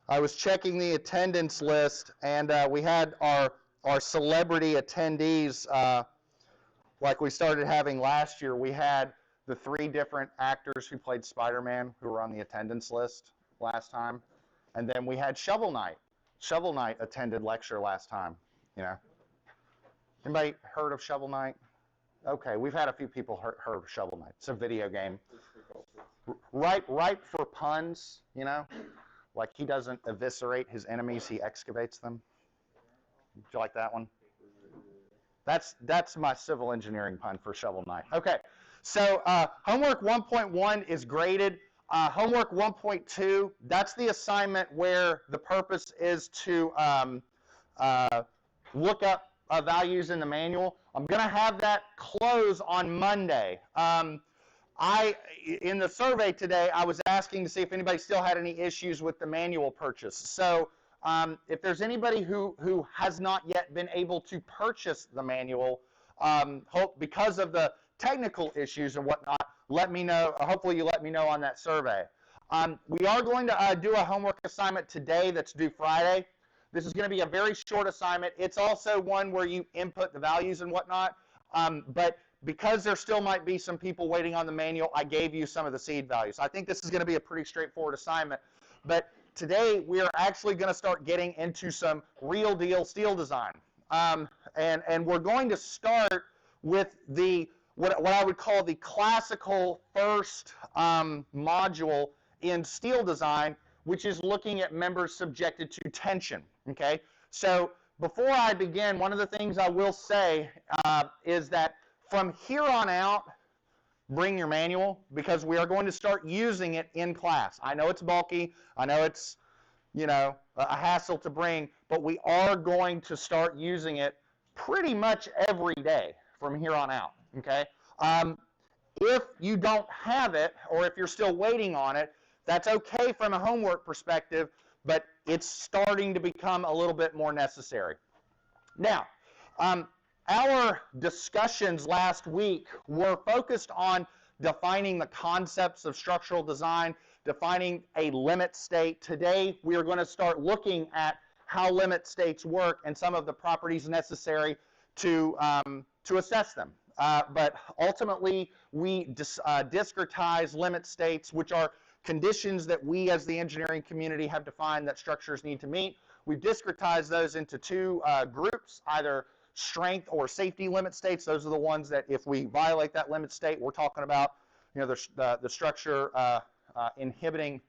I was checking the attendance list, and we had our celebrity attendees, like we started having last year. We had the 3 different actors who played Spider-Man who were on the attendance list last time, and then we had Shovel Knight. Shovel Knight attended lecture last time. You know, anybody heard of Shovel Knight? Okay, we've had a few people heard of Shovel Knight. It's a video game. Ripe for puns, you know? Like he doesn't eviscerate his enemies, he excavates them. Do you like that one? That's my civil engineering pun for Shovel Knight. Okay, so homework 1.1 is graded. Homework 1.2, that's the assignment where the purpose is to look up values in the manual. I'm going to have that close on Monday. In the survey today, I was asking to see if anybody still had any issues with the manual purchase. So if there's anybody who has not yet been able to purchase the manual, because of the technical issues and whatnot, let me know. Hopefully you let me know on that survey. We are going to do a homework assignment today that's due Friday. This is going to be a very short assignment. It's also one where you input the values and whatnot, but because there still might be some people waiting on the manual, I gave you some of the seed values. I think this is going to be a pretty straightforward assignment, but today we are actually going to start getting into some real deal steel design, and we're going to start with what I would call the classical first module in steel design, which is looking at members subjected to tension. Okay, so before I begin, one of the things I will say is that from here on out, bring your manual, because we are going to start using it in class. I know it's bulky, I know it's, you know, a hassle to bring, but we are going to start using it pretty much every day from here on out. Okay, if you don't have it, or if you're still waiting on it, that's okay from a homework perspective, but it's starting to become a little bit more necessary. Now, our discussions last week were focused on defining the concepts of structural design, defining a limit state. Today, we are going to start looking at how limit states work and some of the properties necessary to assess them. But ultimately, we discretize limit states, which are conditions that we as the engineering community have defined that structures need to meet. We've discretized those into 2 groups, either strength or safety limit states. Those are the ones that if we violate that limit state, we're talking about, you know, the structure inhibiting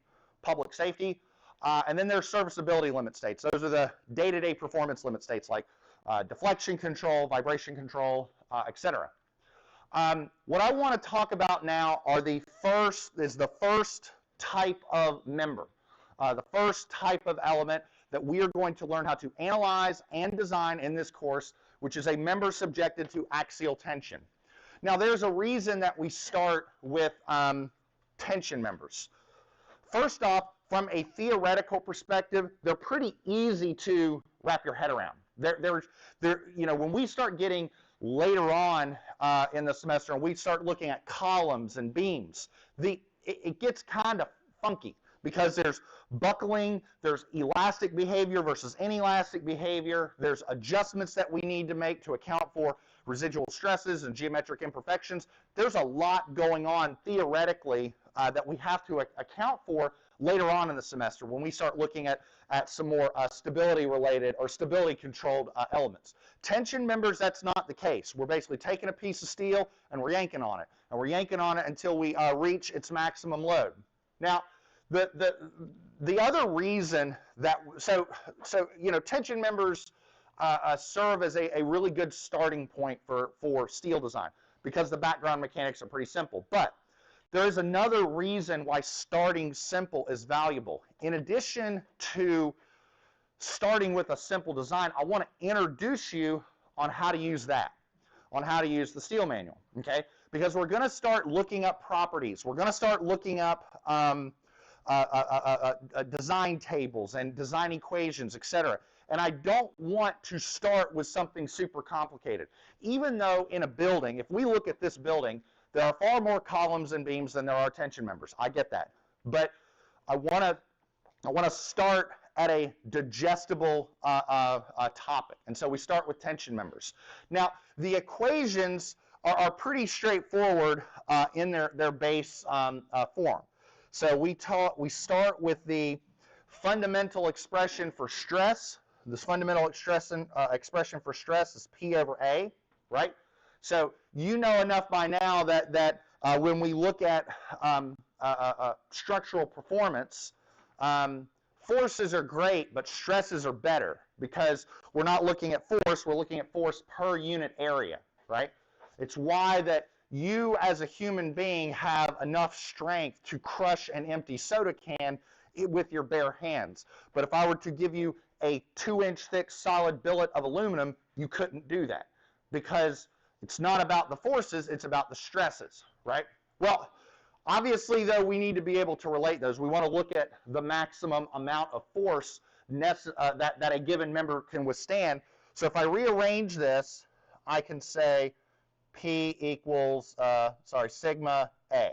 public safety. And then there's serviceability limit states. Those are the day-to-day performance limit states, like deflection control, vibration control, etc. What I want to talk about now are the first type of member, the first type of element that we are going to learn how to analyze and design in this course, which is a member subjected to axial tension. Now, there's a reason that we start with tension members. First off, from a theoretical perspective, they're pretty easy to wrap your head around. You know, when we start getting later on in the semester and we start looking at columns and beams, it gets kind of funky, because there's buckling, there's elastic behavior versus inelastic behavior, there's adjustments that we need to make to account for residual stresses and geometric imperfections. There's a lot going on theoretically that we have to account for later on in the semester when we start looking at some more stability-related or stability-controlled elements. Tension members, that's not the case. We're basically taking a piece of steel and we're yanking on it, and we're yanking on it until we reach its maximum load. Now, the other reason that, so you know, tension members serve as a really good starting point for steel design, because the background mechanics are pretty simple. But there is another reason why starting simple is valuable. In addition to starting with a simple design, I want to introduce you on how to use that, on how to use the steel manual, okay? Because we're going to start looking up properties. We're going to start looking up design tables and design equations, etc. And I don't want to start with something super complicated. Even though in a building, if we look at this building, there are far more columns and beams than there are tension members. I get that. But I want to start at a digestible topic. And so we start with tension members. Now, the equations are pretty straightforward in their base form. So we start with the fundamental expression for stress. This fundamental expression for stress is P over A, right? So you know enough by now that when we look at structural performance, forces are great, but stresses are better because we're not looking at force, we're looking at force per unit area, right? It's why that you as a human being have enough strength to crush an empty soda can with your bare hands. But if I were to give you a 2-inch thick solid billet of aluminum, you couldn't do that because it's not about the forces, it's about the stresses, right? Well, obviously, though, we need to be able to relate those. We want to look at the maximum amount of force that a given member can withstand. So if I rearrange this, I can say P equals, sigma A,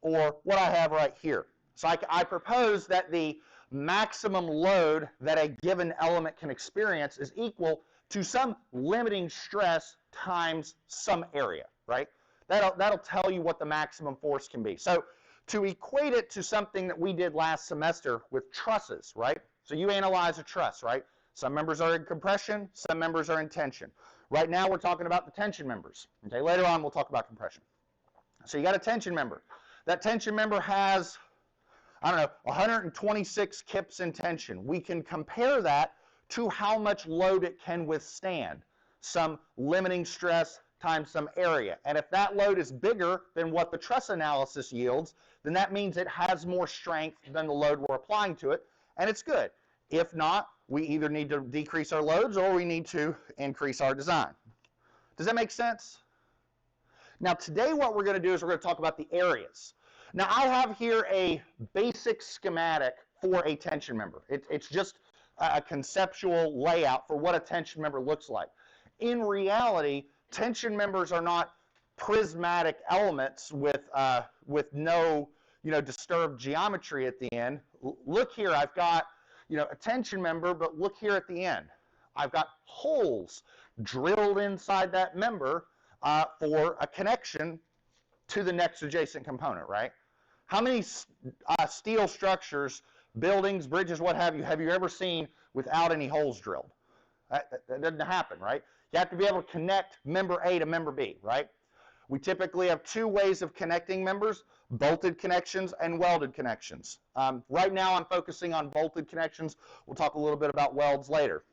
or what I have right here. So I propose that the maximum load that a given element can experience is equal to some limiting stress times some area, right? That'll tell you what the maximum force can be. So to equate it to something that we did last semester with trusses, right? So you analyze a truss, right? Some members are in compression, some members are in tension. Right now we're talking about the tension members. Okay, later on we'll talk about compression. So you got a tension member. That tension member has, I don't know, 126 kips in tension. We can compare that to how much load it can withstand. Some limiting stress times some area. And if that load is bigger than what the truss analysis yields, then that means it has more strength than the load we're applying to it, and it's good. If not, we either need to decrease our loads or we need to increase our design. Does that make sense? Now today what we're going to do is we're going to talk about the areas. Now I have here a basic schematic for a tension member. It's just a conceptual layout for what a tension member looks like. In reality, tension members are not prismatic elements with no disturbed geometry at the end. Look here, I've got a tension member, but look here at the end. I've got holes drilled inside that member for a connection to the next adjacent component, right? How many steel structures, buildings, bridges, what have you ever seen without any holes drilled? That doesn't happen, right? You have to be able to connect member A to member B, right? We typically have two ways of connecting members, bolted connections and welded connections. Right now I'm focusing on bolted connections. We'll talk a little bit about welds later.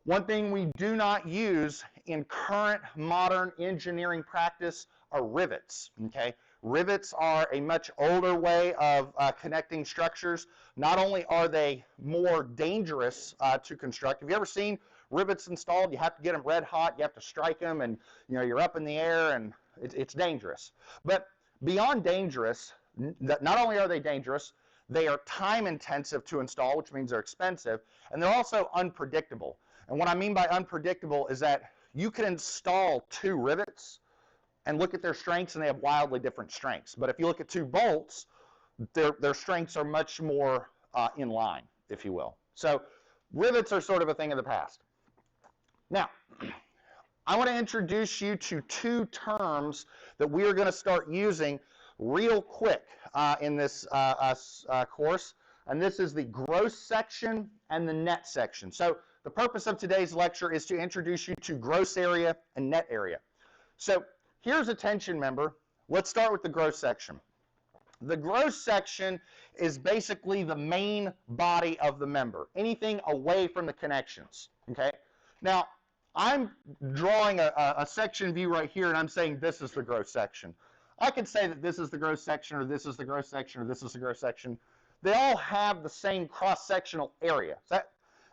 One thing we do not use in current modern engineering practice are rivets, okay? Rivets are a much older way of connecting structures. Not only are they more dangerous to construct, have you ever seen rivets installed? You have to get them red hot, you have to strike them, and you're up in the air, and it's dangerous. But beyond dangerous, not only are they dangerous, they are time intensive to install, which means they're expensive, and they're also unpredictable. And what I mean by unpredictable is that you can install two rivets and look at their strengths, and they have wildly different strengths. But if you look at two bolts, their strengths are much more in line, if you will. So rivets are sort of a thing of the past. Now, I want to introduce you to two terms that we are going to start using real quick in this course, and this is the gross section and the net section. So the purpose of today's lecture is to introduce you to gross area and net area. So here's a tension member. Let's start with the gross section. The gross section is basically the main body of the member, anything away from the connections, okay? Now, I'm drawing a section view right here, and I'm saying this is the gross section. I could say that this is the gross section, or this is the gross section, or this is the gross section. They all have the same cross-sectional area. So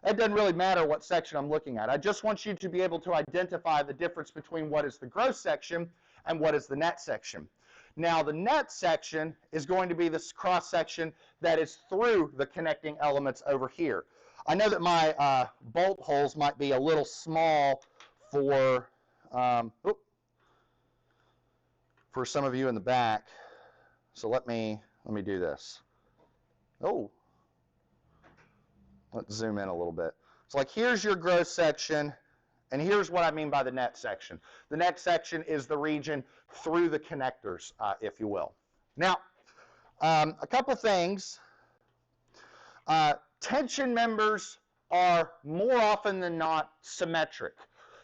that doesn't really matter what section I'm looking at. I just want you to be able to identify the difference between what is the gross section and what is the net section. Now, the net section is going to be this cross-section that is through the connecting elements over here. I know that my bolt holes might be a little small for some of you in the back, so let me do this. Oh, let's zoom in a little bit. So like here's your gross section, and here's what I mean by the net section. The net section is the region through the connectors, if you will. Now, a couple things. Tension members are more often than not symmetric.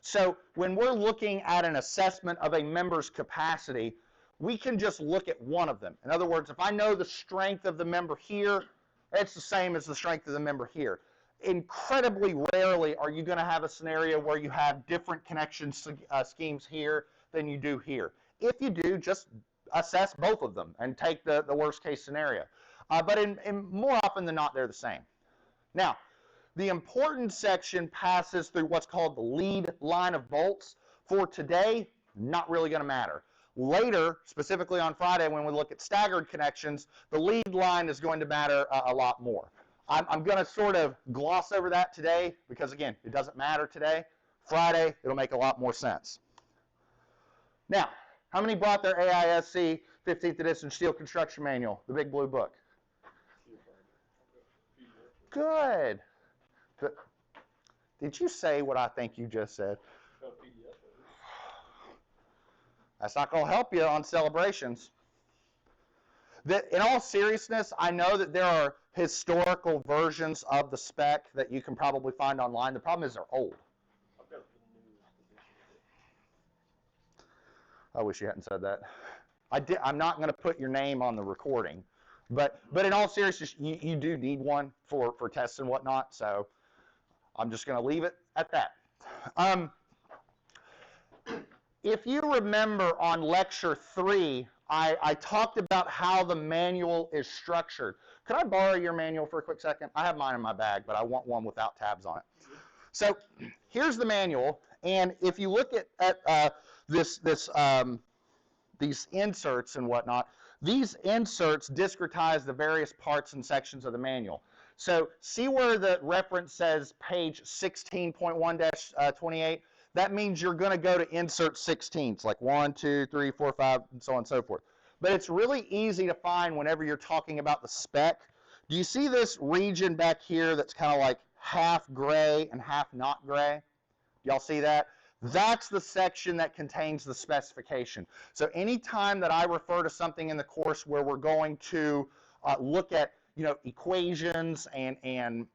So when we're looking at an assessment of a member's capacity, we can just look at one of them. In other words, if I know the strength of the member here, it's the same as the strength of the member here. Incredibly rarely are you going to have a scenario where you have different connection schemes here than you do here. If you do, just assess both of them and take the worst case scenario. But in more often than not, they're the same. Now, the important section passes through what's called the lead line of bolts. For today, not really going to matter. Later, specifically on Friday, when we look at staggered connections, the lead line is going to matter a lot more. I'm going to sort of gloss over that today because, again, it doesn't matter today. Friday, it'll make a lot more sense. Now, how many brought their AISC 15th edition steel construction manual, the big blue book? Good. Did you say what I think you just said? That's not going to help you on celebrations. In all seriousness, I know that there are historical versions of the spec that you can probably find online. The problem is they're old. I wish you hadn't said that. I'm not going to put your name on the recording. But in all seriousness, you do need one for tests and whatnot, so I'm just going to leave it at that. If you remember on lecture 3, I talked about how the manual is structured. Could I borrow your manual for a quick second? I have mine in my bag, but I want one without tabs on it. So here's the manual, and if you look at these inserts and whatnot, these inserts discretize the various parts and sections of the manual. So see where the reference says page 16.1-28? That means you're going to go to insert 16s, like 1, 2, 3, 4, 5, and so on and so forth. But it's really easy to find whenever you're talking about the spec. Do you see this region back here that's kind of like half gray and half not gray? Y'all see that? That's the section that contains the specification. So anytime that I refer to something in the course where we're going to look at equations and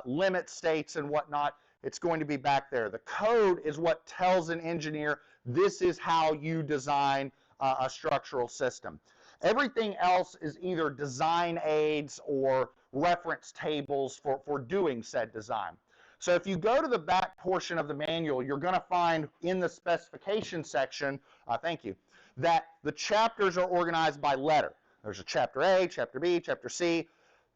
limit states and whatnot, it's going to be back there. The code is what tells an engineer this is how you design a structural system. Everything else is either design aids or reference tables for doing said design. So if you go to the back portion of the manual, you're going to find in the specification section, thank you, that the chapters are organized by letter. There's a chapter A, chapter B, chapter C.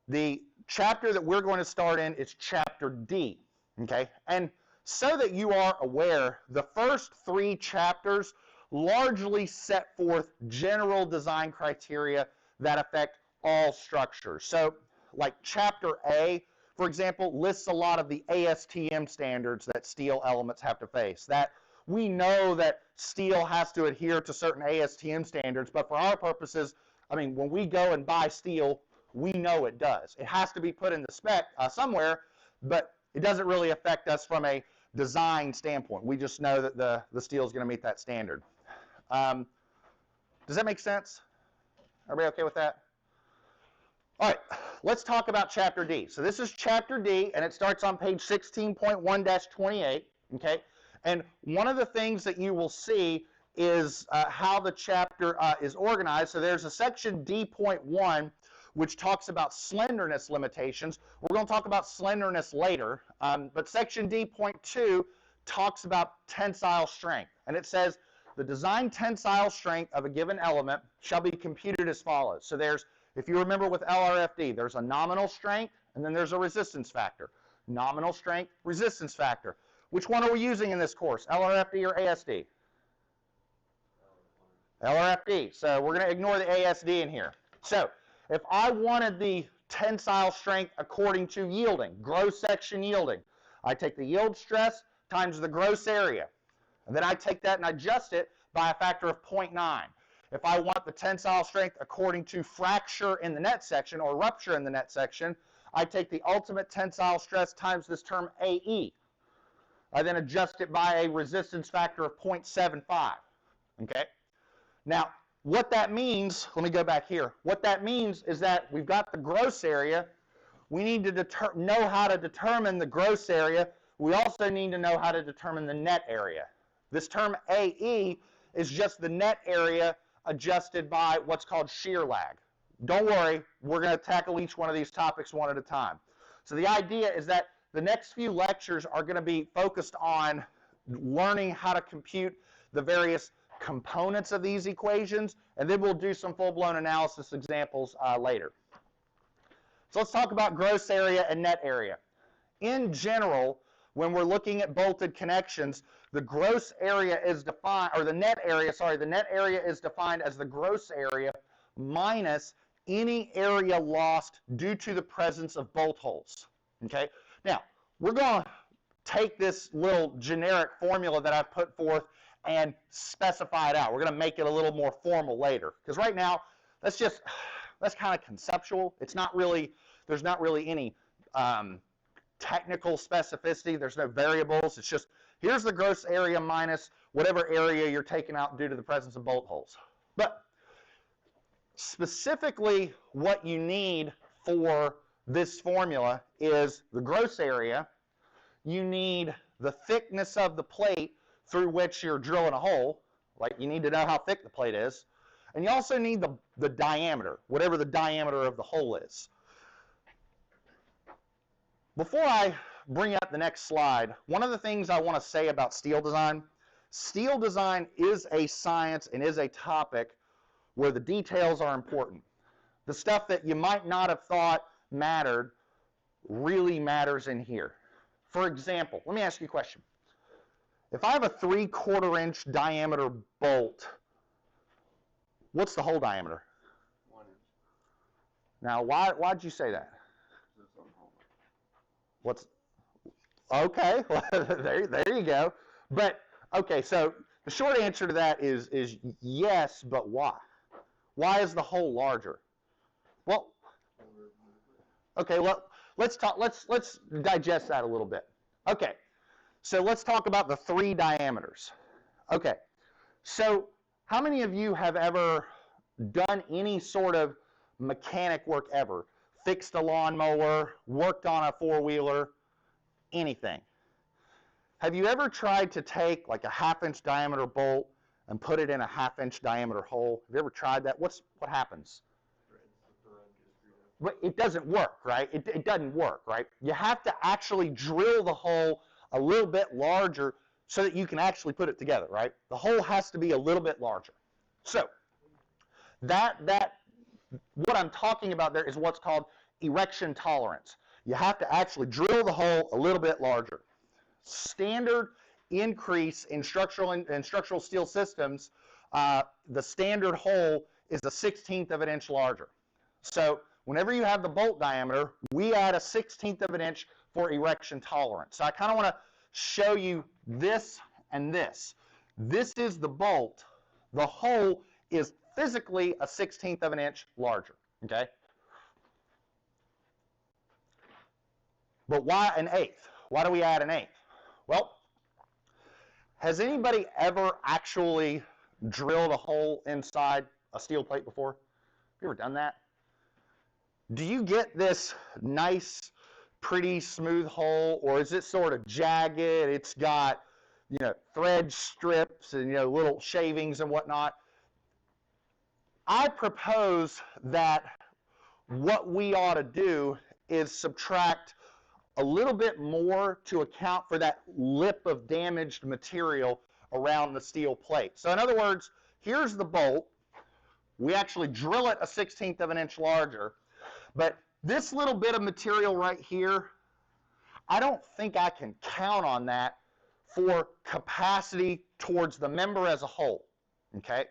The chapter that we're going to start in is chapter D, okay? And so that you are aware, the first 3 chapters largely set forth general design criteria that affect all structures. So like chapter A, for example, lists a lot of the ASTM standards that steel elements have to face. That we know that steel has to adhere to certain ASTM standards, but for our purposes, I mean, when we go and buy steel, we know it does. It has to be put in the spec somewhere, but it doesn't really affect us from a design standpoint. We just know that the steel is going to meet that standard. Does that make sense? Everybody okay with that? All right, let's talk about Chapter D. So this is Chapter D, and it starts on page 16.1-28, okay? And one of the things that you will see is how the chapter is organized. So there's a section D.1, which talks about slenderness limitations. We're going to talk about slenderness later, but section D.2 talks about tensile strength. And it says, the design tensile strength of a given element shall be computed as follows. So there's, if you remember with LRFD, there's a nominal strength, and then there's a resistance factor. Nominal strength, resistance factor. Which one are we using in this course, LRFD or ASD? LRFD. So we're going to ignore the ASD in here. So if I wanted the tensile strength according to yielding, gross section yielding, I take the yield stress times the gross area. And then I take that and adjust it by a factor of 0.9. If I want the tensile strength according to fracture in the net section or rupture in the net section, I take the ultimate tensile stress times this term AE. I then adjust it by a resistance factor of 0.75. Okay? Now, what that means, let me go back here. What that means is that we've got the gross area. We need to know how to determine the gross area. We also need to know how to determine the net area. This term AE is just the net area adjusted by what's called shear lag. Don't worry, we're going to tackle each one of these topics one at a time. So the idea is that the next few lectures are going to be focused on learning how to compute the various components of these equations, and then we'll do some full-blown analysis examples later. So let's talk about gross area and net area. In general, when we're looking at bolted connections, the gross area is defined, or the net area is defined as the gross area minus any area lost due to the presence of bolt holes. Okay? Now, we're going to take this little generic formula that I've put forth and specify it out. We're going to make it a little more formal later. Because right now, that's kind of conceptual. It's not really, there's not really any technical specificity. There's no variables. It's just, here's the gross area minus whatever area you're taking out due to the presence of bolt holes. But specifically, what you need for this formula is the gross area. You need the thickness of the plate through which you're drilling a hole. Like, you need to know how thick the plate is. And you also need the diameter, whatever the diameter of the hole is. Before I bring up the next slide, one of the things I want to say about steel design is a science and is a topic where the details are important. The stuff that you might not have thought mattered really matters in here. For example, let me ask you a question. If I have a 3/4 inch diameter bolt, what's the hole diameter? 1 inch. Now, why'd you say that? What's, okay, there you go. But, okay, so the short answer to that is yes, but why? Why is the hole larger? Well, okay, well, let's digest that a little bit. Okay, so let's talk about the 3 diameters. Okay, so how many of you have ever done any sort of mechanic work ever? Fixed a lawnmower, worked on a 4-wheeler, anything. Have you ever tried to take like a 1/2 inch diameter bolt and put it in a 1/2 inch diameter hole? Have you ever tried that? What happens? But it doesn't work, right? It doesn't work, right? You have to actually drill the hole a little bit larger so that you can actually put it together, right? The hole has to be a little bit larger. So what I'm talking about there is what's called erection tolerance. You have to actually drill the hole a little bit larger. Standard increase in structural steel systems, the standard hole is a 1/16 of an inch larger. So whenever you have the bolt diameter, we add a 1/16 of an inch for erection tolerance. So I kind of want to show you this and this. This is the bolt. The hole is physically a 1/16 of an inch larger, okay? But why an 1/8? Why do we add an 1/8? Well, has anybody ever actually drilled a hole inside a steel plate before? Have you ever done that? Do you get this nice, pretty smooth hole, or is it sort of jagged? It's got, thread strips and, little shavings and whatnot. I propose that what we ought to do is subtract a little bit more to account for that lip of damaged material around the steel plate. So in other words, here's the bolt. We actually drill it a 1/16 of an inch larger, but this little bit of material right here, I don't think I can count on that for capacity towards the member as a whole, okay?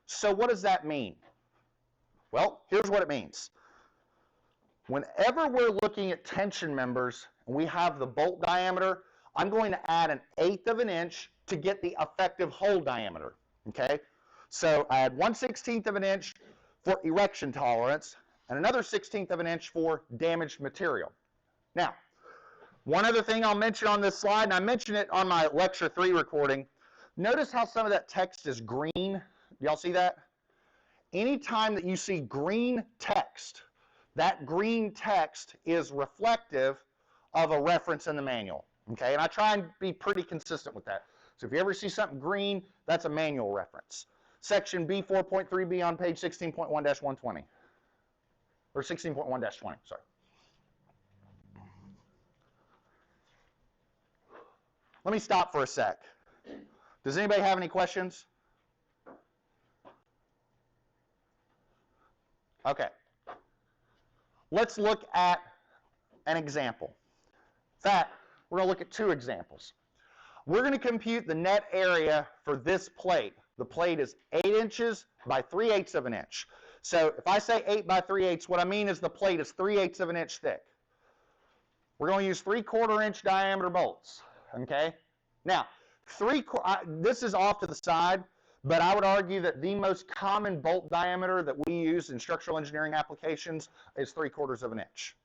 So what does that mean? Well, here's what it means. Whenever we're looking at tension members and we have the bolt diameter, I'm going to add an 1/8 of an inch to get the effective hole diameter, okay? So I add 1/16 of an inch for erection tolerance, and another 1/16 of an inch for damaged material. Now, one other thing I'll mention on this slide, and I mentioned it on my lecture 3 recording, notice how some of that text is green. Do y'all see that? Anytime that you see green text, that green text is reflective of a reference in the manual. Okay, and I try and be pretty consistent with that. So if you ever see something green, that's a manual reference. Section B 4.3b on page 16.1-120. Or 16.1-20, sorry. Let me stop for a sec. Does anybody have any questions? Okay. Let's look at an example. In fact, we're going to look at 2 examples. We're going to compute the net area for this plate. The plate is 8 inches by 3/8 of an inch. So if I say 8 by 3/8, what I mean is the plate is 3/8 of an inch thick. We're going to use 3/4 inch diameter bolts. Okay? Now, this is off to the side, but I would argue that the most common bolt diameter that we use in structural engineering applications is 3/4 of an inch.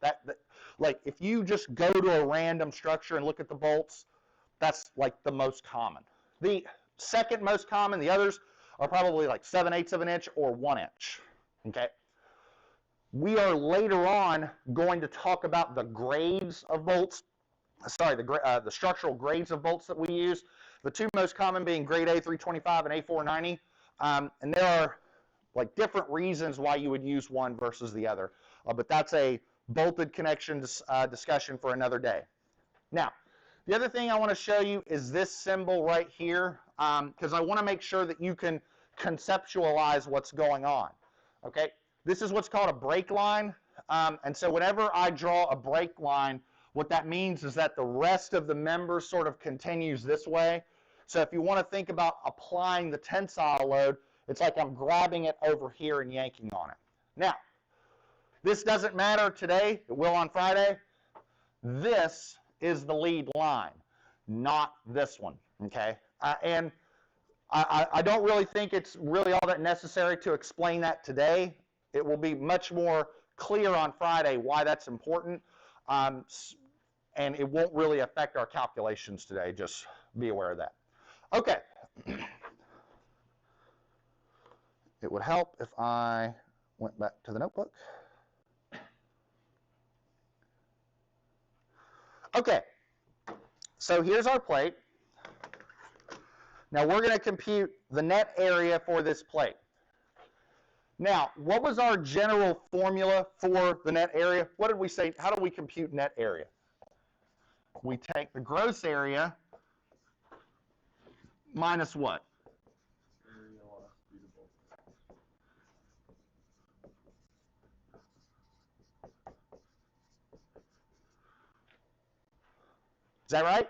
Like if you just go to a random structure and look at the bolts, that's like the most common. The second most common, the others are probably like 7/8 of an inch or 1 inch. Okay. We are later on going to talk about the grades of bolts. Sorry, the structural grades of bolts that we use. The 2 most common being grade A 325 and A 490. And there are like different reasons why you would use one versus the other. But that's a bolted connection discussion for another day. Now, the other thing I want to show you is this symbol right here, because I want to make sure that you can conceptualize what's going on. Okay, this is what's called a break line, and so whenever I draw a break line, what that means is that the rest of the member sort of continues this way. So if you want to think about applying the tensile load, it's like I'm grabbing it over here and yanking on it. Now, this doesn't matter today, it will on Friday. This is the lead line, not this one, okay? And I don't really think it's really all that necessary to explain that today. It will be much more clear on Friday why that's important, and it won't really affect our calculations today. Just be aware of that. Okay. It would help if I went back to the notebook. Okay, so here's our plate. Now we're going to compute the net area for this plate. Now, what was our general formula for the net area? What did we say? How do we compute net area? We take the gross area minus what? Is that right?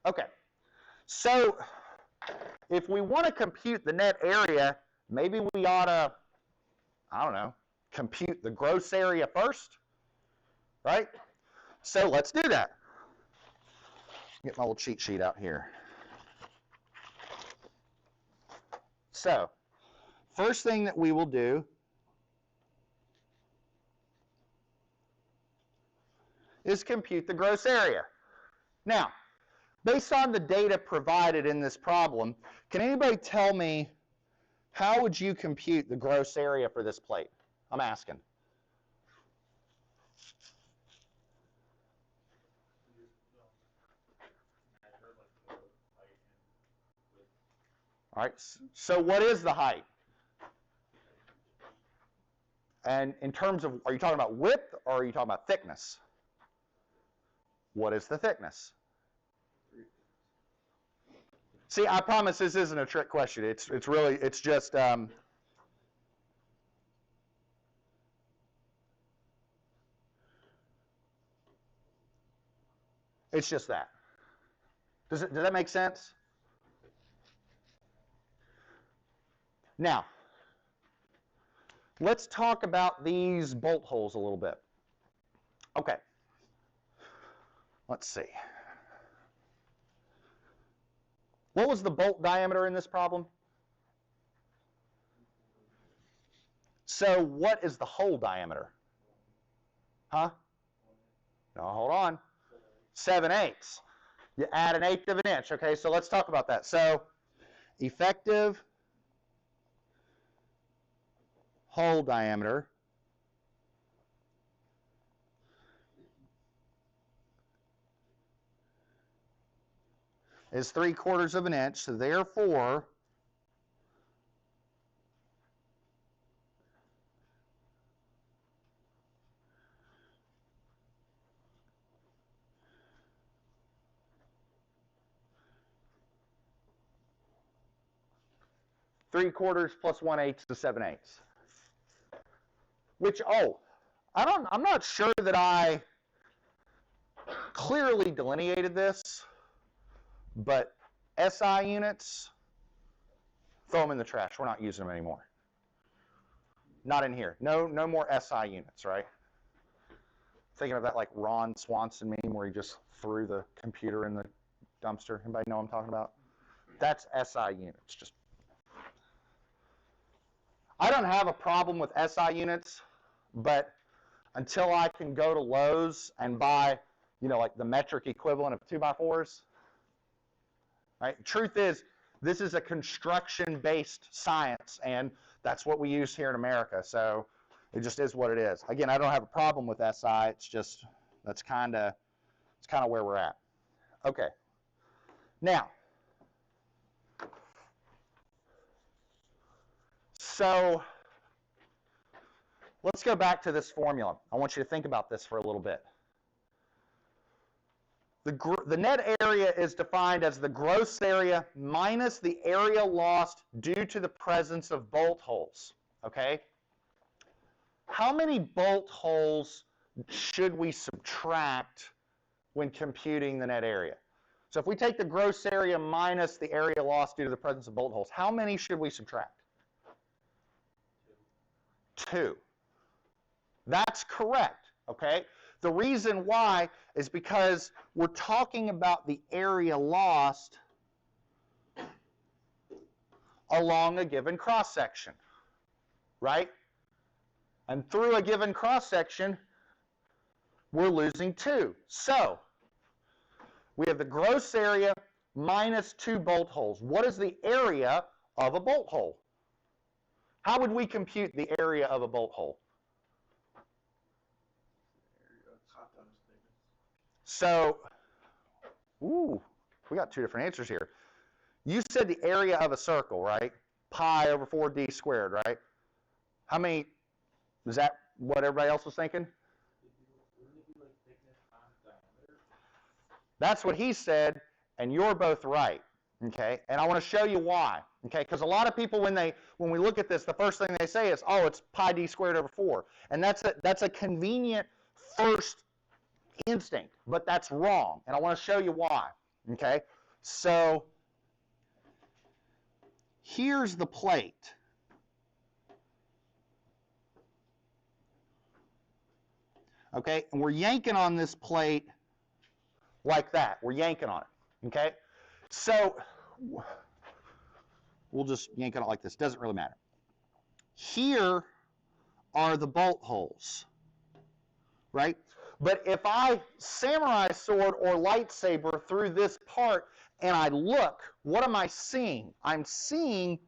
Okay. So if we want to compute the net area, maybe we ought to, I don't know, compute the gross area first, right? So let's do that. Get my little cheat sheet out here. So first thing that we will do is compute the gross area. Now, based on the data provided in this problem, can anybody tell me how would you compute the gross area for this plate? I'm asking. All right, so what is the height? And in terms of, are you talking about width or are you talking about thickness? What is the thickness? See, I promise this isn't a trick question. It's really, it's just, it's just that. Does that make sense? Now, let's talk about these bolt holes a little bit. Okay. Let's see. What was the bolt diameter in this problem? So what is the hole diameter? Huh? No, hold on. 7/8. You add 1/8 of an inch. Okay, so let's talk about that. So effective hole diameter is 3/4 of an inch. So therefore, ¾ plus 1/8 is 7/8. Which, I'm not sure that I clearly delineated this, but SI units, throw them in the trash. We're not using them anymore. Not in here. No more SI units, right? Thinking of that like Ron Swanson meme where he just threw the computer in the dumpster. Anybody know what I'm talking about? That's SI units. Just I don't have a problem with SI units, but until I can go to Lowe's and buy, like the metric equivalent of 2x4s, right? Truth is, this is a construction-based science, and that's what we use here in America. So it just is what it is. Again, I don't have a problem with SI. It's just it's kind of where we're at. Okay. Now, so let's go back to this formula. I want you to think about this for a little bit. The net area is defined as the gross area minus the area lost due to the presence of bolt holes. Okay? How many bolt holes should we subtract when computing the net area? So if we take the gross area minus the area lost due to the presence of bolt holes, how many should we subtract? 2. That's correct, okay? The reason why is because we're talking about the area lost along a given cross-section, right? And through a given cross-section, we're losing 2. So we have the gross area minus 2 bolt holes. What is the area of a bolt hole? How would we compute the area of a bolt hole? So, we got 2 different answers here. You said the area of a circle, right? Pi over 4d squared, right? How many, is that what everybody else was thinking? That's what he said, and you're both right, okay? And I want to show you why, okay? Because a lot of people, when we look at this, the first thing they say is, oh, it's pi d squared over 4. And that's a convenient first instinct, but that's wrong, and I want to show you why, okay? So here's the plate. Okay, and we're yanking on this plate like that. We're yanking on it, okay? So we'll just yank on it like this. Doesn't really matter. Here are the bolt holes, right? But if I samurai sword or lightsaber through this part and I look, what am I seeing? I'm seeing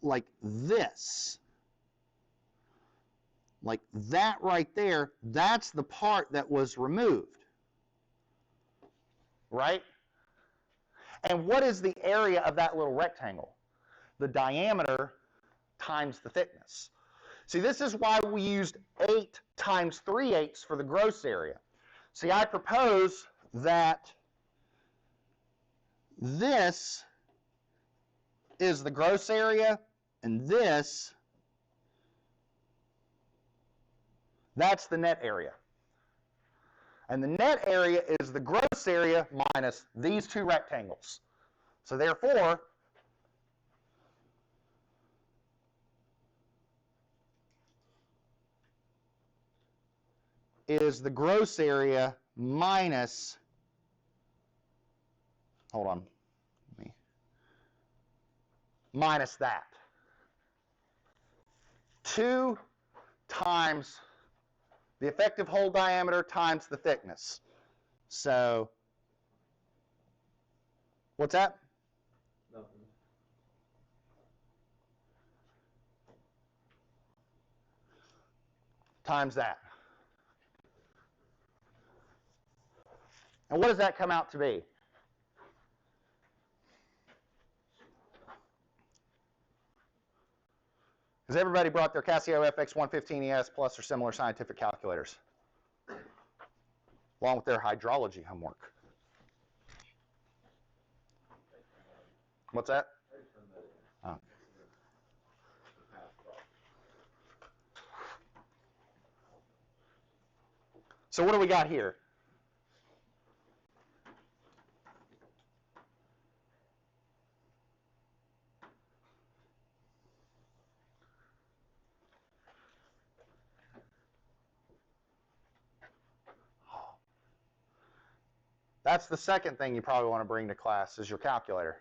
like this. Like that right there, that's the part that was removed. Right? And what is the area of that little rectangle? The diameter times the thickness. See, this is why we used 8 times 3/8 for the gross area. See, I propose that this is the gross area, and that's the net area. And the net area is the gross area minus these 2 rectangles. So therefore, is the gross area minus, hold on, minus that. 2 times the effective hole diameter times the thickness. So, what's that? Nothing. Times that. And what does that come out to be? Has everybody brought their Casio FX115ES Plus or similar scientific calculators? Along with their hydrology homework. What's that? Oh. So what do we got here? That's the second thing you probably want to bring to class is your calculator.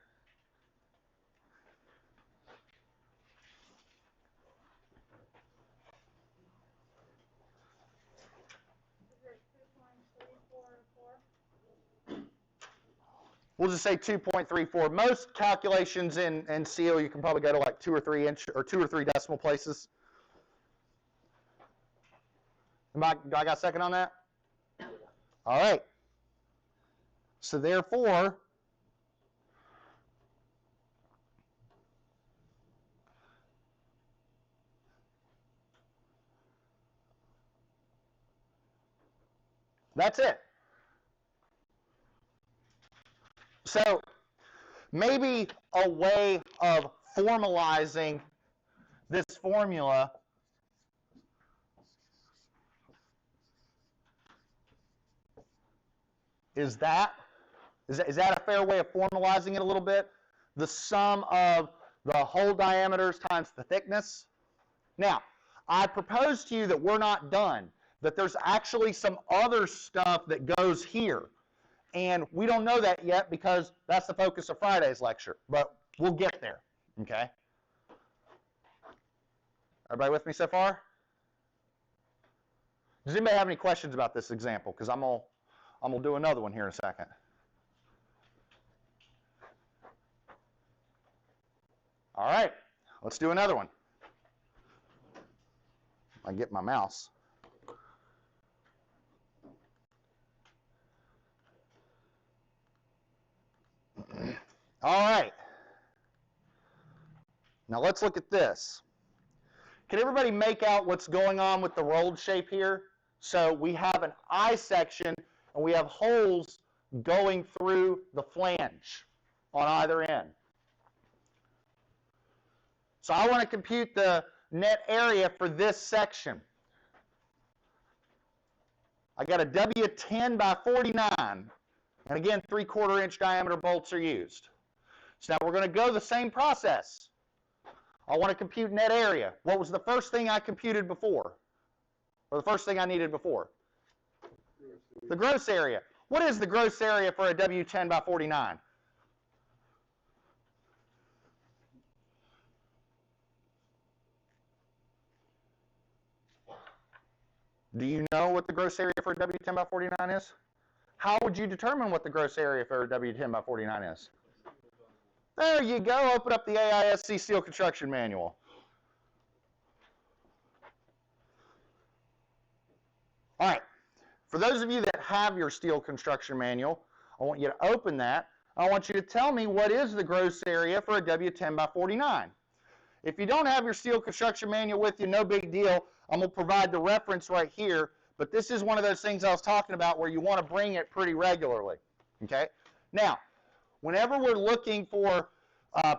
We'll just say 2.34. Most calculations in SEAL, you can probably go to like 2 or 3 inch or 2 or 3 decimal places. Do I got a second on that? All right. So therefore, that's it. So maybe a way of formalizing this formula is that a fair way of formalizing it a little bit? The sum of the hole diameters times the thickness. Now, I propose to you that we're not done, that there's actually some other stuff that goes here. And we don't know that yet because that's the focus of Friday's lecture, but we'll get there, okay? Everybody with me so far? Does anybody have any questions about this example? Because I'm gonna do another one here in a second. All right, let's do another one. I get my mouse. All right. Now let's look at this. Can everybody make out what's going on with the rolled shape here? So we have an I section and we have holes going through the flange on either end. So I want to compute the net area for this section. I got a W10 by 49. And again, 3/4 inch diameter bolts are used. So now we're going to go the same process. I want to compute net area. What was the first thing I computed before? Or the first thing I needed before? The gross area. What is the gross area for a W10 by 49? Do you know what the gross area for a W10 by 49 is? How would you determine what the gross area for a W10 by 49 is? There you go. Open up the AISC Steel Construction Manual. All right. For those of you that have your Steel Construction Manual, I want you to open that. I want you to tell me what is the gross area for a W10 by 49. If you don't have your Steel Construction Manual with you, no big deal. I'm going to provide the reference right here, but this is one of those things I was talking about where you want to bring it pretty regularly. Okay? Now, whenever we're looking for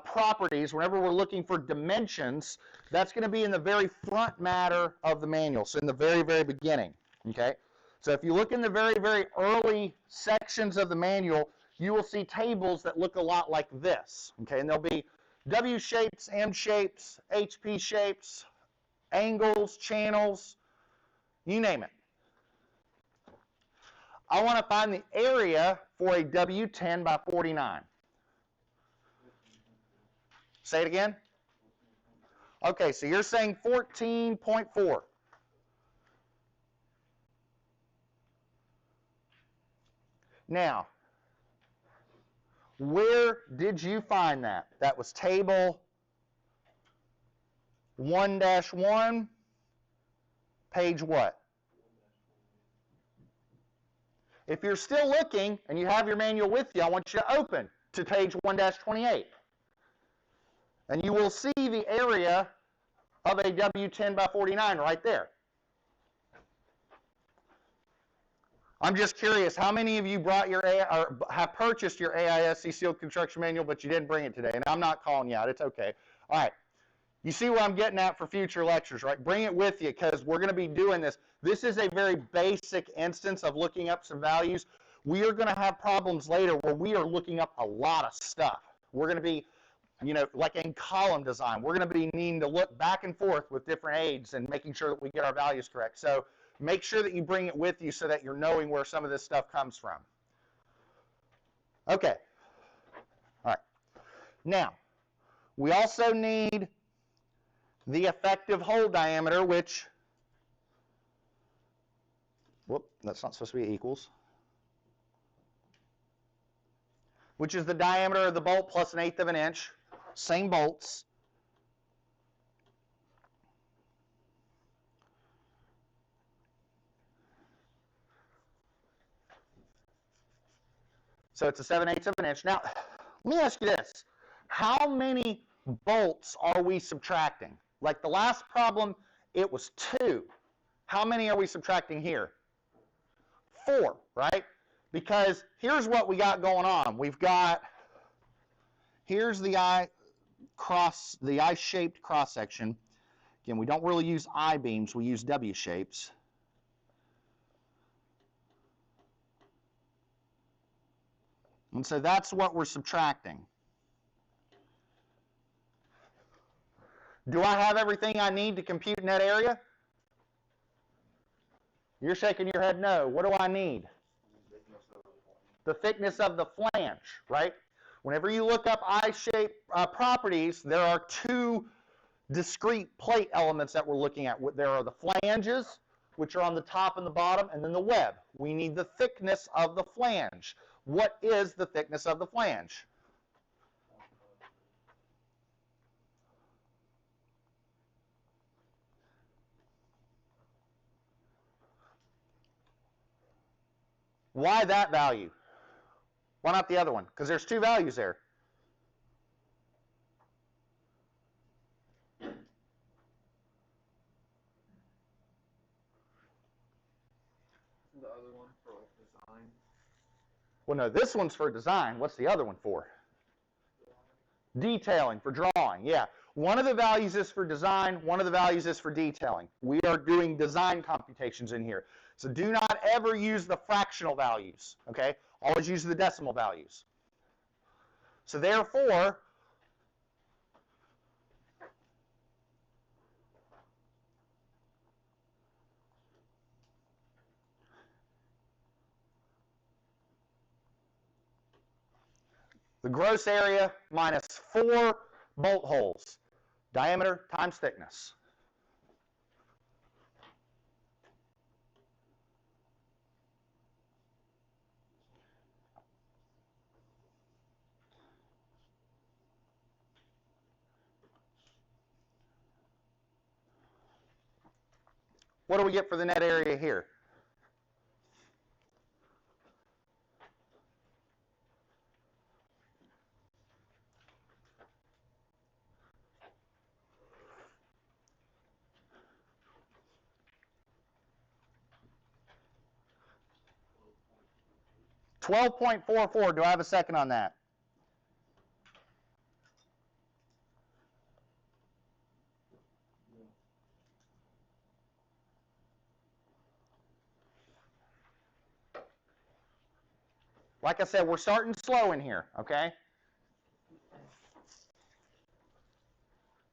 properties, whenever we're looking for dimensions, that's going to be in the very front matter of the manual, so in the very, very beginning. Okay? So if you look in the very, very early sections of the manual, you will see tables that look a lot like this. Okay? And there'll be W shapes, M shapes, HP shapes, angles, channels, you name it. I want to find the area for a W10 by 49. Say it again. Okay, so you're saying 14.4. Now, where did you find that? That was table 1-1, page what? If you're still looking and you have your manual with you, I want you to open to page 1-28. And you will see the area of a W10 by 49 right there. I'm just curious, how many of you brought your or have purchased your AISC sealed construction manual, but you didn't bring it today? And I'm not calling you out. It's okay. All right. You see what I'm getting at for future lectures, right? Bring it with you because we're going to be doing this. This is a very basic instance of looking up some values. We are going to have problems later where we are looking up a lot of stuff. We're going to be, like in column design, we're going to be needing to look back and forth with different aids and making sure that we get our values correct. So make sure that you bring it with you so that you're knowing where some of this stuff comes from. Okay. All right. Now, we also need the effective hole diameter, which, that's not supposed to be equals, which is the diameter of the bolt plus 1/8 of an inch, same bolts. So it's a 7/8 of an inch. Now, let me ask you this. How many bolts are we subtracting? Like the last problem, it was 2. How many are we subtracting here? 4, right? Because here's what we got going on. Here's the I-shaped cross section. Again, we don't really use I-beams, we use W shapes. And so that's what we're subtracting. Do I have everything I need to compute net area? You're shaking your head no. What do I need? The thickness of the flange, right? Whenever you look up I-shape properties, there are 2 discrete plate elements that we're looking at. There are the flanges, which are on the top and the bottom, and then the web. We need the thickness of the flange. What is the thickness of the flange? Why that value? Why not the other one? Because there's 2 values there. The other one for design. Well, no, this one's for design. What's the other one for? Detailing, for drawing, yeah. One of the values is for design, one of the values is for detailing. We are doing design computations in here. So do not ever use the fractional values, okay? Always use the decimal values. So therefore, the gross area minus 4 bolt holes, diameter times thickness. What do we get for the net area here? $12.44. Do I have a second on that? Like I said, we're starting slow in here, okay?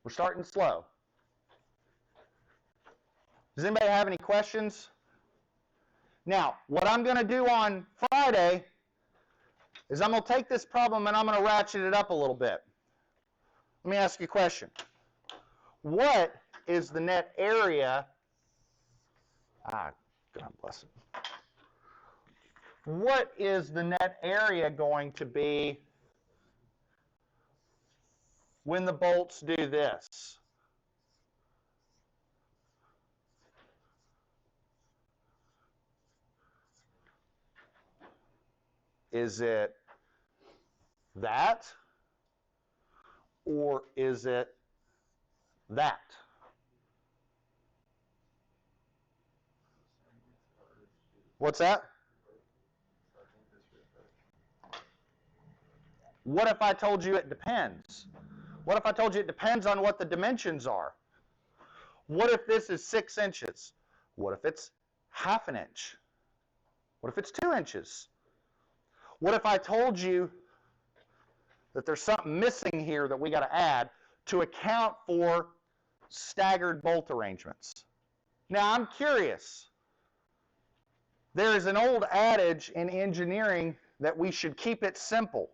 We're starting slow. Does anybody have any questions? Now, what I'm going to do on Friday is I'm going to take this problem and I'm going to ratchet it up a little bit. Let me ask you a question. What is the net area? God bless it. what is the net area going to be when the bolts do this? Is it that? Or is it that? What's that? What if I told you it depends? What if I told you it depends on what the dimensions are? What if this is 6 inches? What if it's half an inch? What if it's 2 inches? What if I told you that there's something missing here that we got to add to account for staggered bolt arrangements? Now, I'm curious. There is an old adage in engineering that we should keep it simple.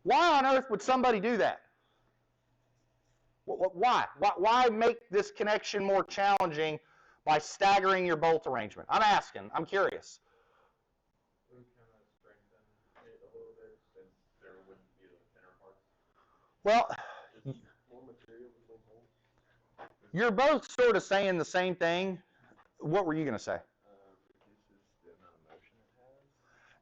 Why on earth would somebody do that? Why? Why make this connection more challenging by staggering your bolt arrangement? I'm asking. I'm curious. We would kind of strengthen it a little bit since there wouldn't be the thinner parts. Well, More material with more holes. you're both sort of saying the same thing. What were you going to say? Reduces the amount of motion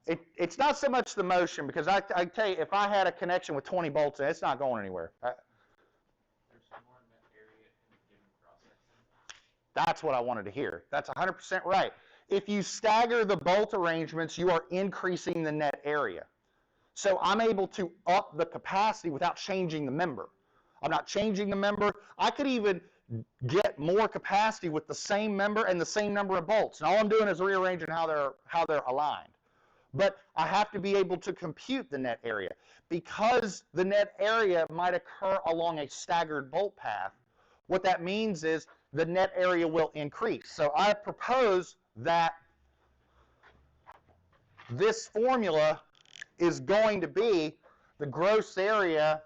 it has. It's not so much the motion, because I tell you, if I had a connection with 20 bolts in it, it's not going anywhere. There's some more net area in the given cross-section. That's what I wanted to hear. That's 100% right. If you stagger the bolt arrangements, you are increasing the net area. So I'm able to up the capacity without changing the member. I'm not changing the member. I could even get more capacity with the same member and the same number of bolts. And all I'm doing is rearranging how they're aligned. But I have to be able to compute the net area. Because the net area might occur along a staggered bolt path, what that means is the net area will increase. So I propose that this formula is going to be the gross area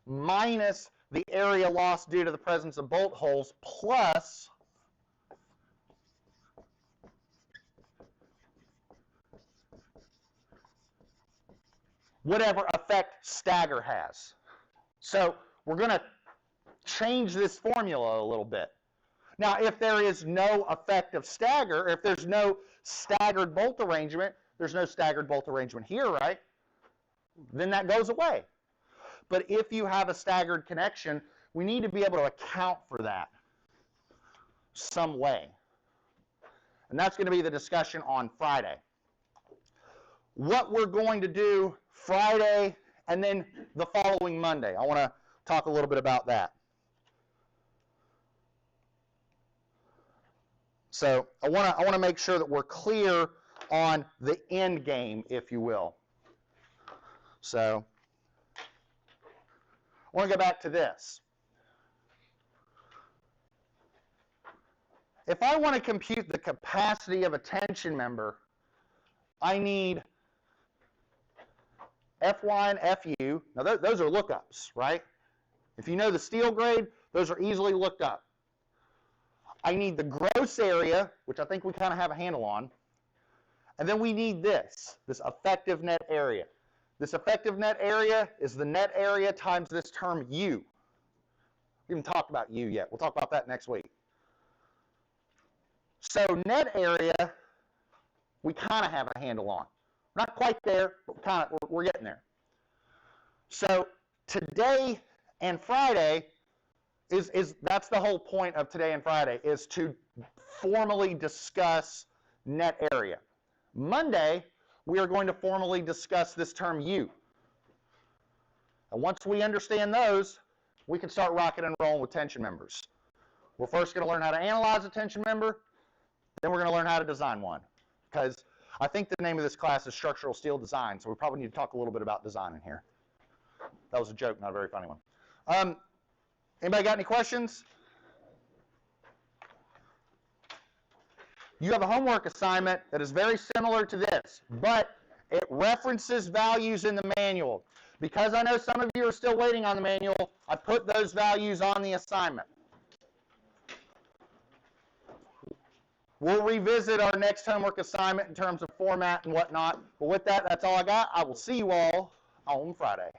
minus the area lost due to the presence of bolt holes plus whatever effect stagger has. So we're going to change this formula a little bit. Now, if there is no effect of stagger, if there's no staggered bolt arrangement, there's no staggered bolt arrangement here, right? Then that goes away. But if you have a staggered connection, we need to be able to account for that some way. And that's going to be the discussion on Friday. What we're going to do Friday and then the following Monday, I want to talk a little bit about that. So I want to make sure that we're clear on the end game, if you will. So I want to go back to this. If I want to compute the capacity of a tension member, I need Fy and Fu. Now those are lookups, right? If you know the steel grade, those are easily looked up. I need the gross area, which I think we kind of have a handle on. And then we need this effective net area. This effective net area is the net area times this term U. We haven't talked about U yet. We'll talk about that next week. So net area, we kind of have a handle on. Not quite there, but we're getting there. So today and Friday that's the whole point of today and Friday, is to formally discuss net area. Monday, we are going to formally discuss this term U. And once we understand those, we can start rocking and rolling with tension members. We're first going to learn how to analyze a tension member, then we're going to learn how to design one. Because I think the name of this class is Structural Steel Design, so we probably need to talk a little bit about design in here. That was a joke, not a very funny one. Anybody got any questions? You have a homework assignment that is very similar to this, but it references values in the manual. Because I know some of you are still waiting on the manual, I put those values on the assignment. We'll revisit our next homework assignment in terms of format and whatnot. But with that, that's all I got. I will see you all on Friday.